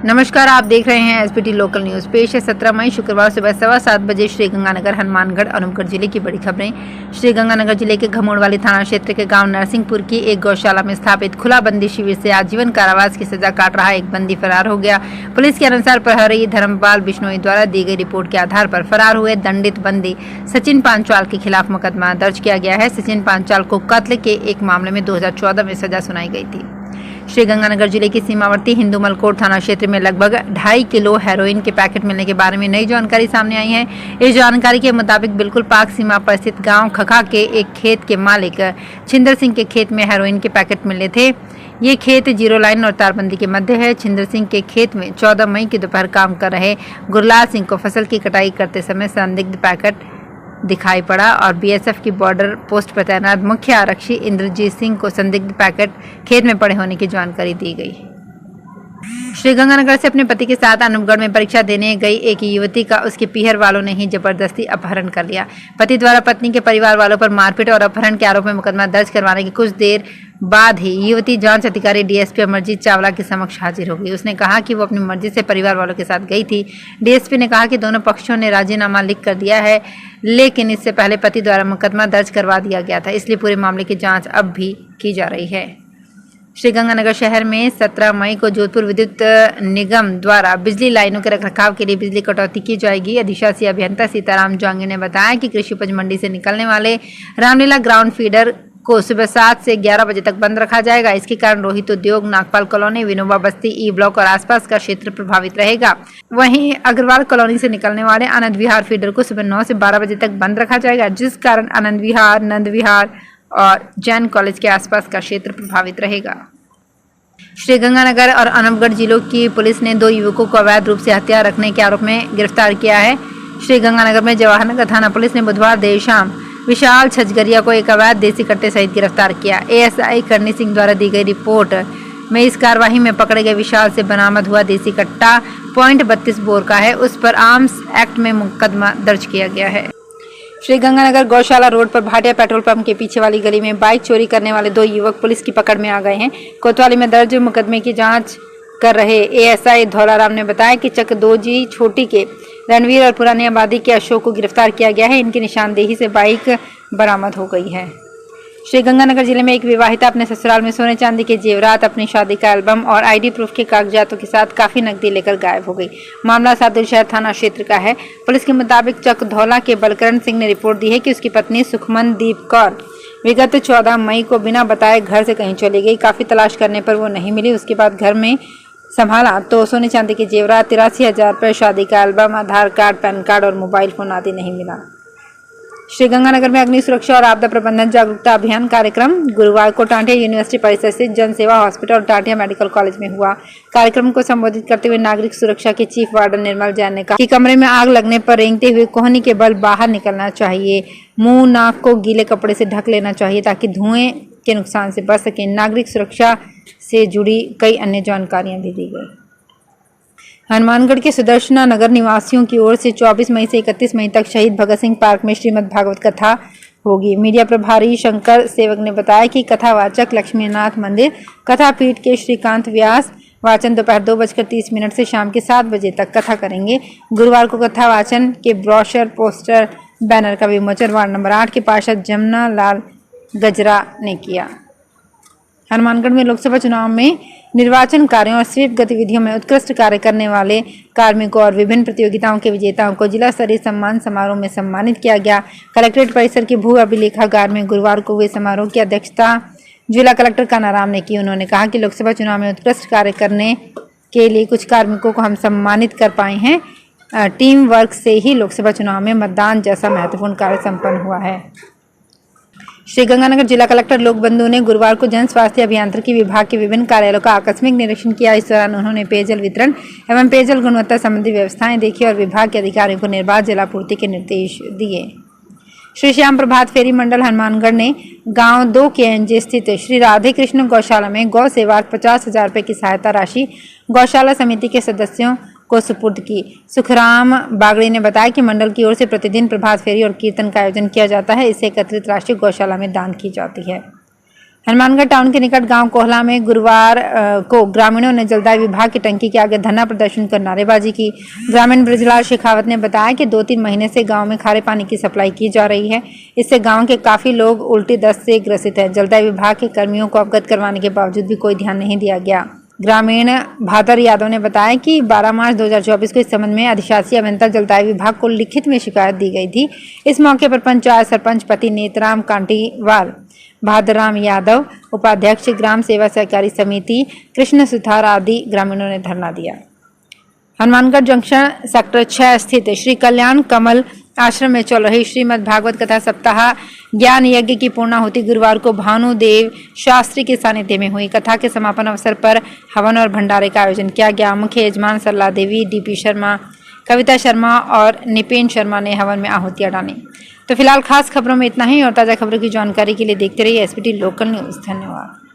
नमस्कार, आप देख रहे हैं एसपीटी लोकल न्यूज़। पेश है 17 मई शुक्रवार सुबह 7:15 बजे श्रीगंगानगर हनुमानगढ़ अनूपगढ़ जिले की बड़ी खबरें। श्रीगंगानगर जिले के घमोड़वाली थाना क्षेत्र के गांव नरसिंहपुर की एक गौशाला में स्थापित खुला बंदी शिविर से आजीवन कारावास की सजा काट रहा एक बंदी फरार हो गया। पुलिस के अनुसार प्रहरी धर्मपाल बिश्नोई द्वारा दी गई रिपोर्ट के आधार पर फरार हुए दंडित बंदी सचिन पांचाल के खिलाफ मुकदमा दर्ज किया गया है। सचिन पांचाल को कत्ल के एक मामले में 2014 में सजा सुनाई गई थी। श्रीगंगानगर जिले की सीमावर्ती हिंदू मलकोट थाना क्षेत्र में लगभग 2.5 किलो हेरोइन के पैकेट मिलने के बारे में नई जानकारी सामने आई है। इस जानकारी के मुताबिक बिल्कुल पाक सीमा पर स्थित गांव खखा के एक खेत के मालिक छिंदर सिंह के खेत में हेरोइन के पैकेट मिले थे। ये खेत जीरो लाइन और तारबंदी के मध्य है। छिंदर सिंह के खेत में 14 मई की दोपहर काम कर रहे गुरलाल सिंह को फसल की कटाई करते समय संदिग्ध पैकेट दिखाई पड़ा और बीएसएफ की बॉर्डर पोस्ट पर तैनात मुख्य आरक्षी इंद्रजीत सिंह को संदिग्ध पैकेट खेत में पड़े होने की जानकारी दी गई। श्रीगंगानगर से अपने पति के साथ अनूपगढ़ में परीक्षा देने गई एक युवती का उसके पीहर वालों ने ही जबरदस्ती अपहरण कर लिया। पति द्वारा पत्नी के परिवार वालों पर मारपीट और अपहरण के आरोप में मुकदमा दर्ज करवाने की कुछ देर बाद ही युवती जांच अधिकारी डीएसपी अमरजीत चावला के समक्ष हाजिर हो गई। उसने कहा कि वो अपनी मर्जी से परिवार वालों के साथ गई थी। डीएसपी ने कहा कि दोनों पक्षों ने राजीनामा लिख कर दिया है, लेकिन इससे पहले पति द्वारा मुकदमा दर्ज करवा दिया गया था, इसलिए पूरे मामले की जाँच अब भी की जा रही है। श्रीगंगानगर शहर में 17 मई को जोधपुर विद्युत निगम द्वारा बिजली लाइनों के रखरखाव के लिए बिजली कटौती की जाएगी। अधिशासी अभियंता सीताराम जांगी ने बताया कि कृषि उपज मंडी से निकलने वाले रामलीला ग्राउंड फीडर को सुबह 7 से 11 बजे तक बंद रखा जाएगा। इसके कारण रोहित उद्योग, नागपाल कॉलोनी, विनोबा बस्ती, ई ब्लॉक और आसपास का क्षेत्र प्रभावित रहेगा। वहीं अग्रवाल कॉलोनी से निकलने वाले आनंद विहार फीडर को सुबह 9 से 12 बजे तक बंद रखा जाएगा, जिस कारण आनंद विहार, नंद विहार और जैन कॉलेज के आसपास का क्षेत्र प्रभावित रहेगा। श्रीगंगानगर और अनूपगढ़ जिलों की पुलिस ने 2 युवकों को अवैध रूप से हथियार रखने के आरोप में गिरफ्तार किया है। श्रीगंगानगर में जवाहरनगर थाना पुलिस ने बुधवार देर शाम विशाल छजगरिया को एक अवैध देसी कट्टे सहित गिरफ्तार किया। एएसआई करनी सिंह द्वारा दी गई रिपोर्ट में इस कार्रवाई में पकड़े गए विशाल से बरामद हुआ देसी कट्टा .32 बोर का है। उस पर आर्म्स एक्ट में मुकदमा दर्ज किया गया है। श्रीगंगानगर गौशाला रोड पर भाटिया पेट्रोल पंप के पीछे वाली गली में बाइक चोरी करने वाले 2 युवक पुलिस की पकड़ में आ गए हैं। कोतवाली में दर्ज मुकदमे की जांच कर रहे एएसआई धौलाराम ने बताया कि चक 2G छोटी के रणवीर और पुरानी आबादी के अशोक को गिरफ्तार किया गया है। इनकी निशानदेही से बाइक बरामद हो गई है। श्रीगंगानगर जिले में एक विवाहिता अपने ससुराल में सोने चांदी के जेवरात, अपनी शादी का एल्बम और आईडी प्रूफ के कागजातों के साथ काफी नकदी लेकर गायब हो गई। मामला सादुलशहर थाना क्षेत्र का है। पुलिस के मुताबिक चक धौला के बलकरण सिंह ने रिपोर्ट दी है कि उसकी पत्नी सुखमन दीप कौर विगत 14 मई को बिना बताए घर से कहीं चली गई। काफी तलाश करने पर वो नहीं मिली। उसके बाद घर में संभाला तो सोने चांदी के जेवरात, 83,000 रुपये, शादी का एल्बम, आधार कार्ड, पैन कार्ड और मोबाइल फोन आदि नहीं मिला। श्रीगंगानगर में अग्नि सुरक्षा और आपदा प्रबंधन जागरूकता अभियान कार्यक्रम गुरुवार को टांटिया यूनिवर्सिटी परिसर से जन सेवा हॉस्पिटल और टांटिया मेडिकल कॉलेज में हुआ। कार्यक्रम को संबोधित करते हुए नागरिक सुरक्षा के चीफ वार्डन निर्मल जैन ने कहा कि कमरे में आग लगने पर रेंगते हुए कोहनी के बल बाहर निकलना चाहिए। मुंह नाक को गीले कपड़े से ढक लेना चाहिए ताकि धुएं के नुकसान से बच सके। नागरिक सुरक्षा से जुड़ी कई अन्य जानकारियां भी दी गई। हनुमानगढ़ के सुदर्शना नगर निवासियों की ओर से 24 मई से 31 मई तक शहीद भगत सिंह पार्क में श्रीमद् भागवत कथा होगी। मीडिया प्रभारी शंकर सेवक ने बताया कि कथावाचक लक्ष्मीनाथ मंदिर कथा पीठ के श्रीकांत व्यास वाचन दोपहर 2:30 से शाम के 7 बजे तक कथा करेंगे। गुरुवार को कथा वाचन के ब्रोशर, पोस्टर, बैनर का विमोचन वार्ड नंबर 8 के पार्षद जमुना लाल गजरा ने किया। हनुमानगढ़ में लोकसभा चुनाव में निर्वाचन कार्यों और स्वीप गतिविधियों में उत्कृष्ट कार्य करने वाले कार्मिकों और विभिन्न प्रतियोगिताओं के विजेताओं को जिला स्तरीय सम्मान समारोह में सम्मानित किया गया। कलेक्ट्रेट परिसर के भू अभिलेखागार में गुरुवार को हुए समारोह की अध्यक्षता जिला कलेक्टर कानाराम ने की। उन्होंने कहा कि लोकसभा चुनाव में उत्कृष्ट कार्य करने के लिए कुछ कार्मिकों को हम सम्मानित कर पाए हैं। टीम वर्क से ही लोकसभा चुनाव में मतदान जैसा महत्वपूर्ण कार्य संपन्न हुआ है। श्रीगंगानगर जिला कलेक्टर लोकबंधु ने गुरुवार को जन स्वास्थ्य अभियांत्रिकी विभाग के विभिन्न कार्यालयों का आकस्मिक निरीक्षण किया। इस दौरान उन्होंने पेयजल वितरण एवं पेयजल गुणवत्ता संबंधी व्यवस्थाएं देखी और विभाग के अधिकारियों को निर्बाध जलापूर्ति के निर्देश दिए। श्री श्याम प्रभात फेरी मंडल हनुमानगढ़ ने गांव 2 KNJ स्थित श्री राधे कृष्ण गौशाला में गौ सेवार्थ 50,000 रुपये की सहायता राशि गौशाला समिति के सदस्यों को सुपुर्द की। सुखराम बागड़ी ने बताया कि मंडल की ओर से प्रतिदिन प्रभात फेरी और कीर्तन का आयोजन किया जाता है। इससे एकत्रित राशि गौशाला में दान की जाती है। हनुमानगढ़ टाउन के निकट गांव कोहला में गुरुवार को ग्रामीणों ने जलदाय विभाग की टंकी के आगे धरना प्रदर्शन कर नारेबाजी की। ग्रामीण ब्रजलाल शेखावत ने बताया कि 2-3 महीने से गांव में खारे पानी की सप्लाई की जा रही है। इससे गांव के काफी लोग उल्टी दस्त से ग्रसित हैं। जलदाय विभाग के कर्मियों को अवगत करवाने के बावजूद भी कोई ध्यान नहीं दिया गया। ग्रामीण भादर यादव ने बताया कि 12 मार्च 2024 को इस संबंध में अधिशासी अभियंता जलदाय विभाग को लिखित में शिकायत दी गई थी। इस मौके पर पंचायत सरपंच पति नेतराम कांटीवाल, भादराम यादव, उपाध्यक्ष ग्राम सेवा सहकारी समिति कृष्ण सुथार आदि ग्रामीणों ने धरना दिया। हनुमानगढ़ जंक्शन सेक्टर 6 स्थित श्री कल्याण कमल आश्रम में चल रही श्रीमद् भागवत कथा सप्ताह ज्ञान यज्ञ की पूर्णाहुति गुरुवार को भानुदेव शास्त्री के सानिध्य में हुई। कथा के समापन अवसर पर हवन और भंडारे का आयोजन किया गया। मुख्य यजमान सरला देवी, डीपी शर्मा, कविता शर्मा और निपेन शर्मा ने हवन में आहुतियां डाली। तो फिलहाल खास खबरों में इतना ही और ताज़ा खबरों की जानकारी के लिए देखते रहिए एसपीटी लोकल न्यूज़। धन्यवाद।